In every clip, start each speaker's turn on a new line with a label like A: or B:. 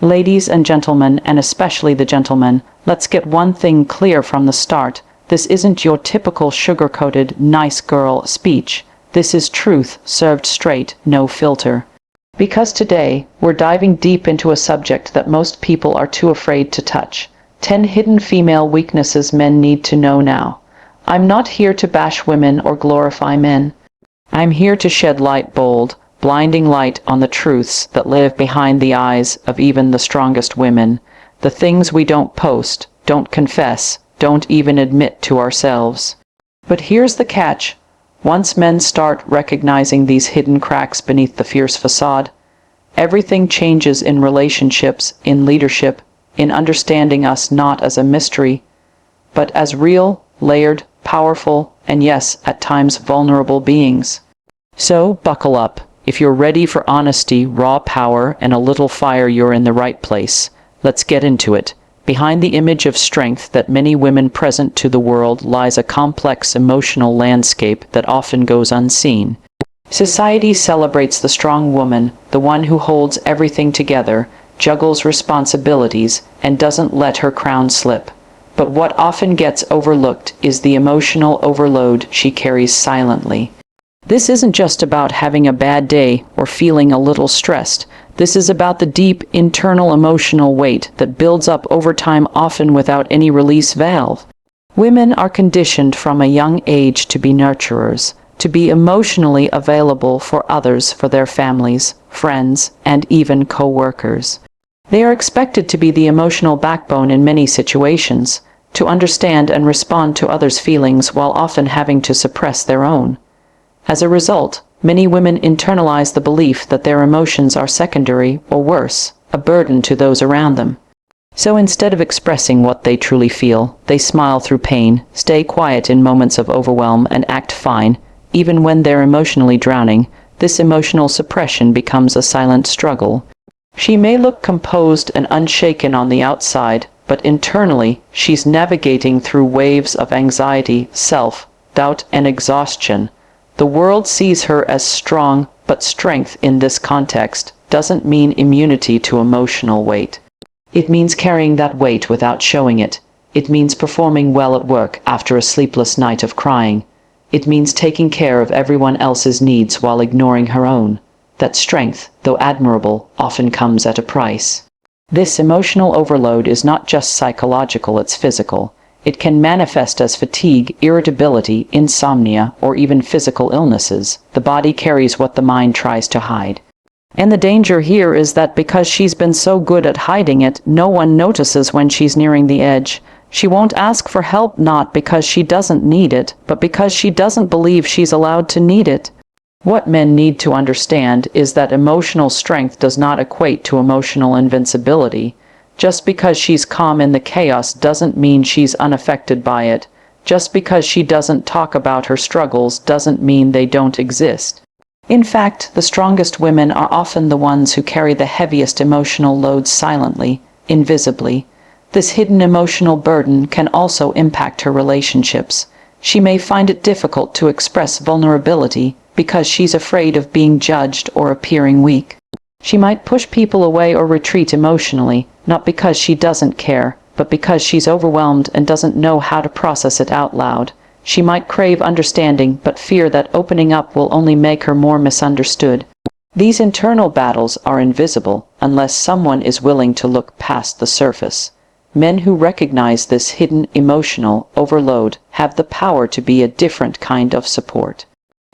A: Ladies and gentlemen, and especially the gentlemen, let's get one thing clear from the start. This isn't your typical sugar-coated, nice girl speech. This is truth served straight, no filter. Because today, we're diving deep into a subject that most people are too afraid to touch. 10 hidden female weaknesses men need to know now. I'm not here to bash women or glorify men. I'm here to shed bold, blinding light on the truths that live behind the eyes of even the strongest women. The things we don't post, don't confess, don't even admit to ourselves. But here's the catch. Once men start recognizing these hidden cracks beneath the fierce facade, everything changes in relationships, in leadership, in understanding us not as a mystery, but as real, layered, powerful, and yes, at times vulnerable beings. So, buckle up. If you're ready for honesty, raw power, and a little fire, you're in the right place. Let's get into it. Behind the image of strength that many women present to the world lies a complex emotional landscape that often goes unseen. Society celebrates the strong woman, the one who holds everything together, juggles responsibilities, and doesn't let her crown slip. But what often gets overlooked is the emotional overload she carries silently. This isn't just about having a bad day or feeling a little stressed. This is about the deep, internal emotional weight that builds up over time, often without any release valve. Women are conditioned from a young age to be nurturers, to be emotionally available for others, for their families, friends, and even co-workers. They are expected to be the emotional backbone in many situations, to understand and respond to others' feelings while often having to suppress their own. As a result, many women internalize the belief that their emotions are secondary, or worse, a burden to those around them. So instead of expressing what they truly feel, they smile through pain, stay quiet in moments of overwhelm, and act fine, even when they're emotionally drowning. This emotional suppression becomes a silent struggle. She may look composed and unshaken on the outside, but internally, she's navigating through waves of anxiety, self-doubt, and exhaustion. The world sees her as strong, but strength in this context doesn't mean immunity to emotional weight. It means carrying that weight without showing it. It means performing well at work after a sleepless night of crying. It means taking care of everyone else's needs while ignoring her own. That strength, though admirable, often comes at a price. This emotional overload is not just psychological, it's physical. It can manifest as fatigue, irritability, insomnia, or even physical illnesses. The body carries what the mind tries to hide. And the danger here is that because she's been so good at hiding it, no one notices when she's nearing the edge. She won't ask for help, not because she doesn't need it, but because she doesn't believe she's allowed to need it. What men need to understand is that emotional strength does not equate to emotional invincibility. Just because she's calm in the chaos doesn't mean she's unaffected by it. Just because she doesn't talk about her struggles doesn't mean they don't exist. In fact, the strongest women are often the ones who carry the heaviest emotional loads silently, invisibly. This hidden emotional burden can also impact her relationships. She may find it difficult to express vulnerability because she's afraid of being judged or appearing weak. She might push people away or retreat emotionally, not because she doesn't care, but because she's overwhelmed and doesn't know how to process it out loud. She might crave understanding, but fear that opening up will only make her more misunderstood. These internal battles are invisible unless someone is willing to look past the surface. Men who recognize this hidden emotional overload have the power to be a different kind of support.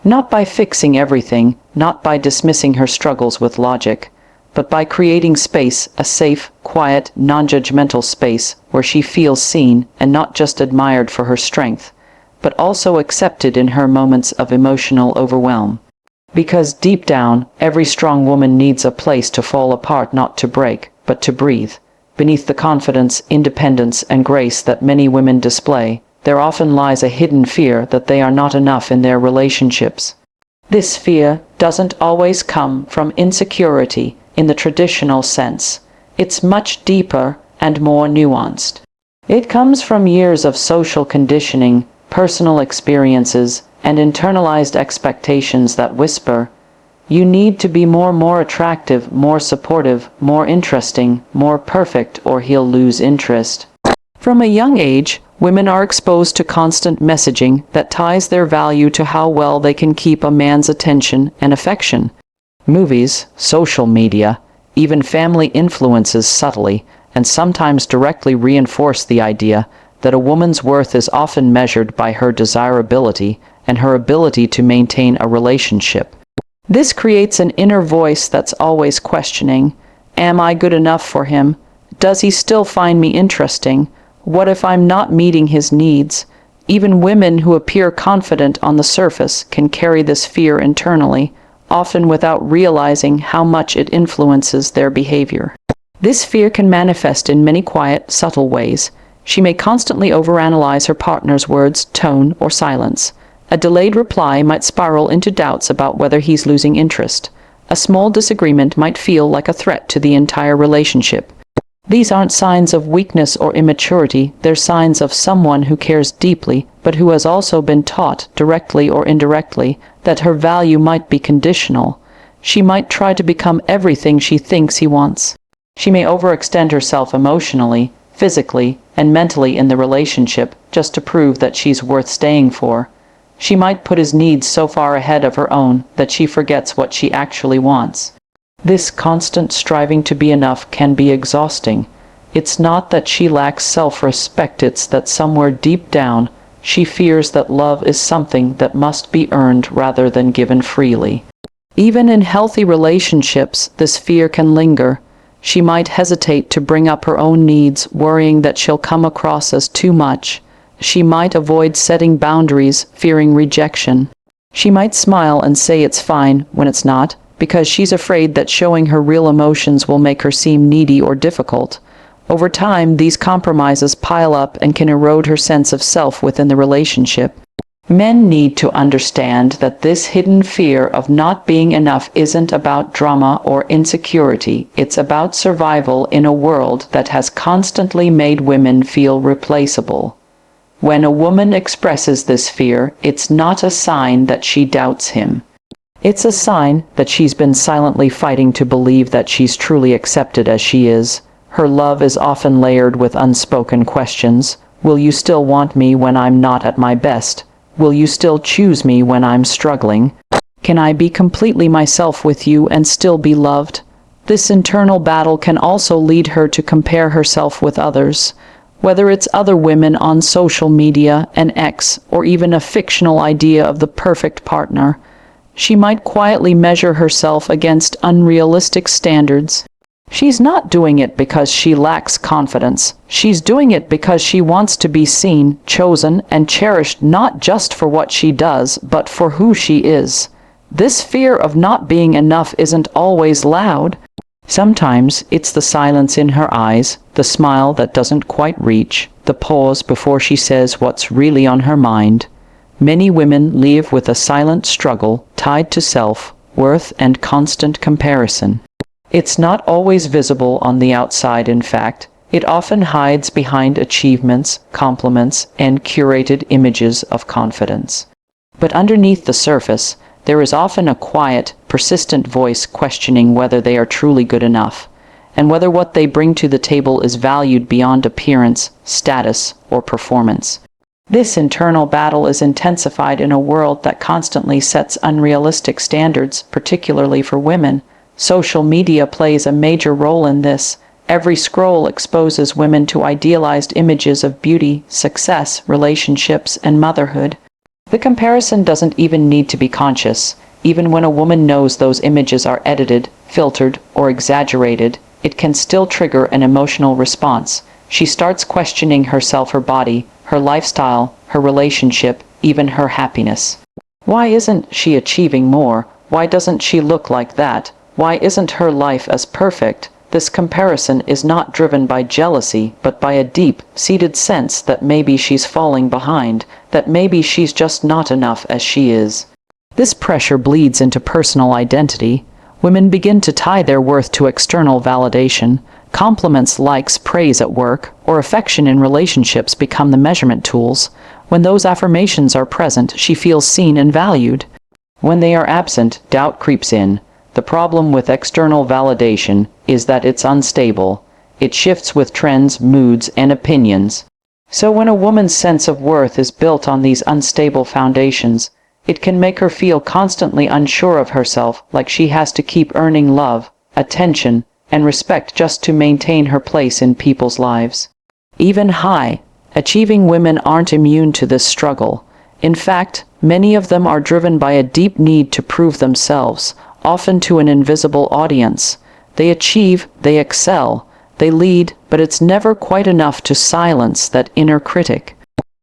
A: Not by fixing everything, not by dismissing her struggles with logic, but by creating space, a safe, quiet, non-judgmental space where she feels seen and not just admired for her strength, but also accepted in her moments of emotional overwhelm. Because deep down, every strong woman needs a place to fall apart, not to break, but to breathe. Beneath the confidence, independence, and grace that many women display, there often lies a hidden fear that they are not enough in their relationships. This fear doesn't always come from insecurity in the traditional sense. It's much deeper and more nuanced. It comes from years of social conditioning, personal experiences, and internalized expectations that whisper, You need to be more attractive, more supportive, more interesting, more perfect, or he'll lose interest. From a young age, women are exposed to constant messaging that ties their value to how well they can keep a man's attention and affection. Movies, social media, even family influences subtly and sometimes directly reinforce the idea that a woman's worth is often measured by her desirability and her ability to maintain a relationship. This creates an inner voice that's always questioning, am I good enough for him? Does he still find me interesting? What if I'm not meeting his needs? Even women who appear confident on the surface can carry this fear internally, often without realizing how much it influences their behavior. This fear can manifest in many quiet, subtle ways. She may constantly overanalyze her partner's words, tone, or silence. A delayed reply might spiral into doubts about whether he's losing interest. A small disagreement might feel like a threat to the entire relationship. These aren't signs of weakness or immaturity, they're signs of someone who cares deeply, but who has also been taught, directly or indirectly, that her value might be conditional. She might try to become everything she thinks he wants. She may overextend herself emotionally, physically, and mentally in the relationship just to prove that she's worth staying for. She might put his needs so far ahead of her own that she forgets what she actually wants. This constant striving to be enough can be exhausting. It's not that she lacks self-respect, it's that somewhere deep down, she fears that love is something that must be earned rather than given freely. Even in healthy relationships, this fear can linger. She might hesitate to bring up her own needs, worrying that she'll come across as too much. She might avoid setting boundaries, fearing rejection. She might smile and say it's fine when it's not, because she's afraid that showing her real emotions will make her seem needy or difficult. Over time, these compromises pile up and can erode her sense of self within the relationship. Men need to understand that this hidden fear of not being enough isn't about drama or insecurity. It's about survival in a world that has constantly made women feel replaceable. When a woman expresses this fear, it's not a sign that she doubts him. It's a sign that she's been silently fighting to believe that she's truly accepted as she is. Her love is often layered with unspoken questions. Will you still want me when I'm not at my best? Will you still choose me when I'm struggling? Can I be completely myself with you and still be loved? This internal battle can also lead her to compare herself with others. Whether it's other women on social media, an ex, or even a fictional idea of the perfect partner, she might quietly measure herself against unrealistic standards. She's not doing it because she lacks confidence. She's doing it because she wants to be seen, chosen, and cherished not just for what she does, but for who she is. This fear of not being enough isn't always loud. Sometimes it's the silence in her eyes, the smile that doesn't quite reach, the pause before she says what's really on her mind. Many women live with a silent struggle tied to self-worth and constant comparison. It's not always visible on the outside, in fact. It often hides behind achievements, compliments, and curated images of confidence. But underneath the surface, there is often a quiet, persistent voice questioning whether they are truly good enough, and whether what they bring to the table is valued beyond appearance, status, or performance. This internal battle is intensified in a world that constantly sets unrealistic standards, particularly for women. Social media plays a major role in this. Every scroll exposes women to idealized images of beauty, success, relationships, and motherhood. The comparison doesn't even need to be conscious. Even when a woman knows those images are edited, filtered, or exaggerated, it can still trigger an emotional response. She starts questioning herself, her body, her lifestyle, her relationship, even her happiness. Why isn't she achieving more? Why doesn't she look like that? Why isn't her life as perfect? This comparison is not driven by jealousy, but by a deep-seated sense that maybe she's falling behind, that maybe she's just not enough as she is. This pressure bleeds into personal identity. Women begin to tie their worth to external validation. Compliments, likes, praise at work, or affection in relationships become the measurement tools. When those affirmations are present, she feels seen and valued. When they are absent, doubt creeps in. The problem with external validation is that it's unstable. It shifts with trends, moods, and opinions. So when a woman's sense of worth is built on these unstable foundations, it can make her feel constantly unsure of herself, like she has to keep earning love, attention, and respect just to maintain her place in people's lives. Even high-achieving women aren't immune to this struggle. In fact, many of them are driven by a deep need to prove themselves, often to an invisible audience. They achieve, they excel, they lead, but it's never quite enough to silence that inner critic.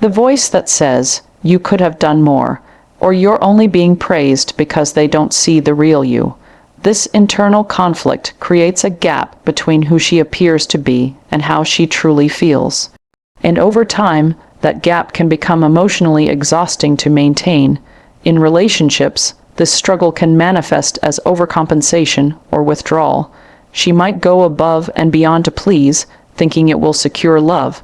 A: The voice that says, "You could have done more," or "You're only being praised because they don't see the real you." This internal conflict creates a gap between who she appears to be and how she truly feels. And over time, that gap can become emotionally exhausting to maintain. In relationships, this struggle can manifest as overcompensation or withdrawal. She might go above and beyond to please, thinking it will secure love,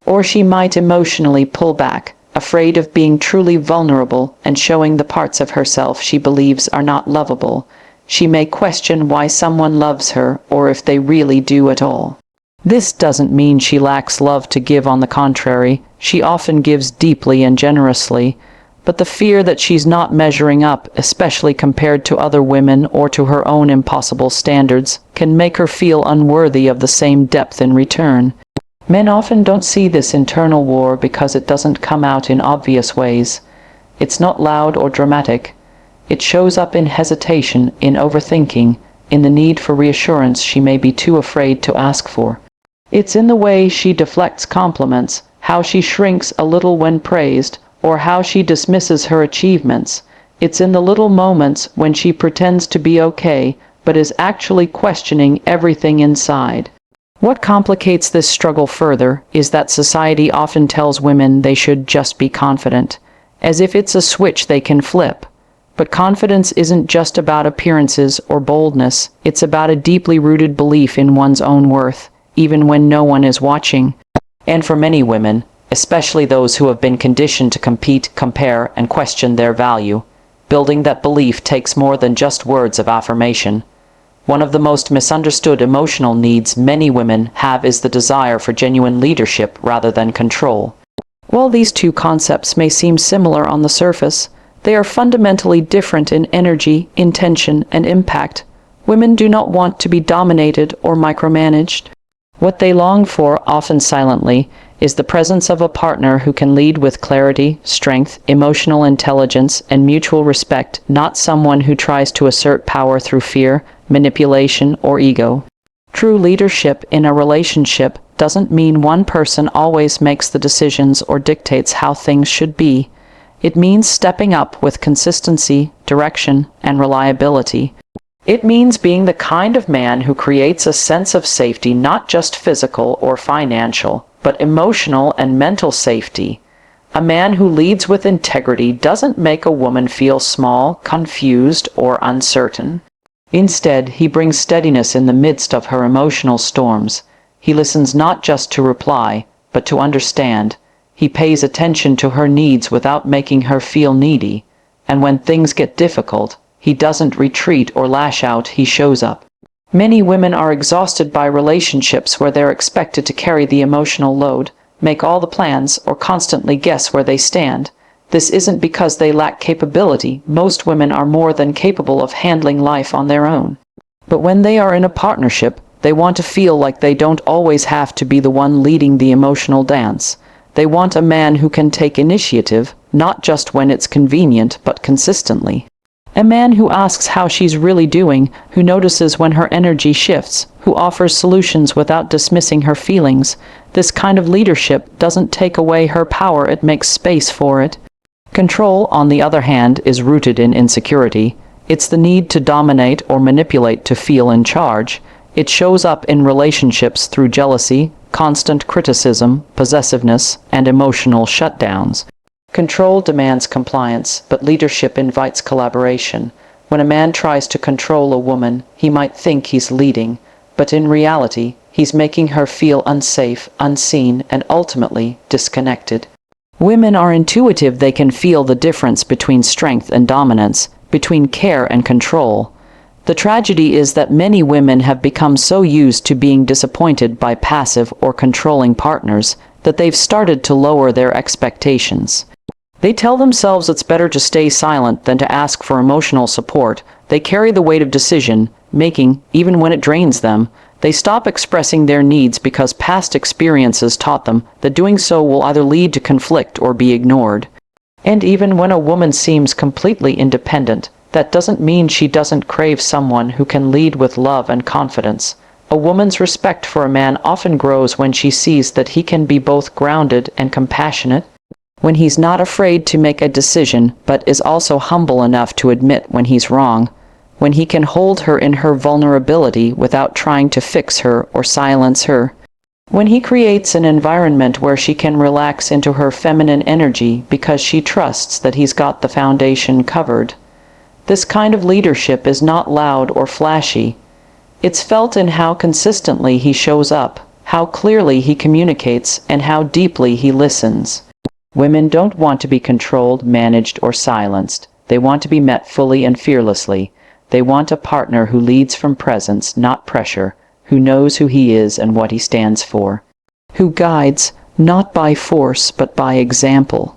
A: or she might emotionally pull back, afraid of being truly vulnerable and showing the parts of herself she believes are not lovable. She may question why someone loves her or if they really do at all. This doesn't mean she lacks love to give. On the contrary, she often gives deeply and generously, but the fear that she's not measuring up, especially compared to other women or to her own impossible standards, can make her feel unworthy of the same depth in return. Men often don't see this internal war because it doesn't come out in obvious ways. It's not loud or dramatic. It shows up in hesitation, in overthinking, in the need for reassurance she may be too afraid to ask for. It's in the way she deflects compliments, how she shrinks a little when praised, or how she dismisses her achievements. It's in the little moments when she pretends to be okay, but is actually questioning everything inside. What complicates this struggle further is that society often tells women they should just be confident, as if it's a switch they can flip. But confidence isn't just about appearances or boldness, it's about a deeply rooted belief in one's own worth, even when no one is watching. And for many women, especially those who have been conditioned to compete, compare, and question their value, building that belief takes more than just words of affirmation. One of the most misunderstood emotional needs many women have is the desire for genuine leadership rather than control. While these two concepts may seem similar on the surface, they are fundamentally different in energy, intention, and impact. Women do not want to be dominated or micromanaged. What they long for, often silently, is the presence of a partner who can lead with clarity, strength, emotional intelligence, and mutual respect, not someone who tries to assert power through fear, manipulation, or ego. True leadership in a relationship doesn't mean one person always makes the decisions or dictates how things should be. It means stepping up with consistency, direction, and reliability. It means being the kind of man who creates a sense of safety, not just physical or financial, but emotional and mental safety. A man who leads with integrity doesn't make a woman feel small, confused, or uncertain. Instead, he brings steadiness in the midst of her emotional storms. He listens not just to reply, but to understand. He pays attention to her needs without making her feel needy. And when things get difficult, he doesn't retreat or lash out, he shows up. Many women are exhausted by relationships where they're expected to carry the emotional load, make all the plans, or constantly guess where they stand. This isn't because they lack capability. Most women are more than capable of handling life on their own. But when they are in a partnership, they want to feel like they don't always have to be the one leading the emotional dance. They want a man who can take initiative, not just when it's convenient, but consistently. A man who asks how she's really doing, who notices when her energy shifts, who offers solutions without dismissing her feelings. This kind of leadership doesn't take away her power, it makes space for it. Control, on the other hand, is rooted in insecurity. It's the need to dominate or manipulate to feel in charge. It shows up in relationships through jealousy, constant criticism, possessiveness, and emotional shutdowns. Control demands compliance, but leadership invites collaboration. When a man tries to control a woman, he might think he's leading, but in reality, he's making her feel unsafe, unseen, and ultimately disconnected. Women are intuitive. They can feel the difference between strength and dominance, between care and control. The tragedy is that many women have become so used to being disappointed by passive or controlling partners that they've started to lower their expectations. They tell themselves it's better to stay silent than to ask for emotional support. They carry the weight of decision making, even when it drains them. They stop expressing their needs because past experiences taught them that doing so will either lead to conflict or be ignored. And even when a woman seems completely independent, that doesn't mean she doesn't crave someone who can lead with love and confidence. A woman's respect for a man often grows when she sees that he can be both grounded and compassionate, when he's not afraid to make a decision but is also humble enough to admit when he's wrong, when he can hold her in her vulnerability without trying to fix her or silence her, when he creates an environment where she can relax into her feminine energy because she trusts that he's got the foundation covered. This kind of leadership is not loud or flashy. It's felt in how consistently he shows up, how clearly he communicates, and how deeply he listens. Women don't want to be controlled, managed, or silenced. They want to be met fully and fearlessly. They want a partner who leads from presence, not pressure, who knows who he is and what he stands for, who guides, not by force but by example.